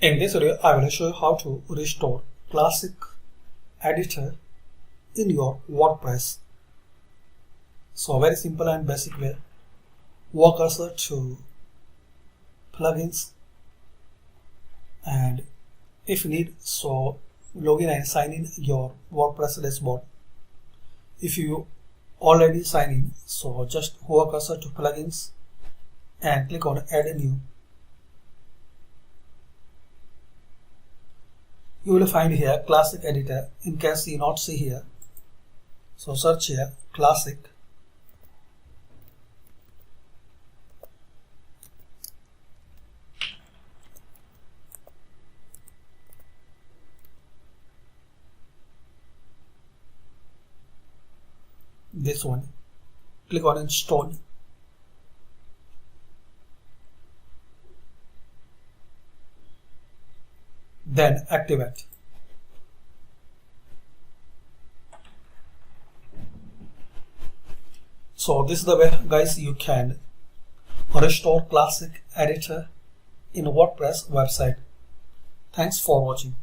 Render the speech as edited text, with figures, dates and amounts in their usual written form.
In this video, I will show you how to restore classic editor in your WordPress. So very simple and basic way. Walk cursor to plugins, and if you need, so login and sign in your WordPress dashboard. If you already sign in, so just hover cursor to plugins and click on add a new. You will find here classic editor. In case you not see here, so search here classic. This one, click on install. Then activate. So this is the way, guys, you can restore classic editor in WordPress website. Thanks for watching.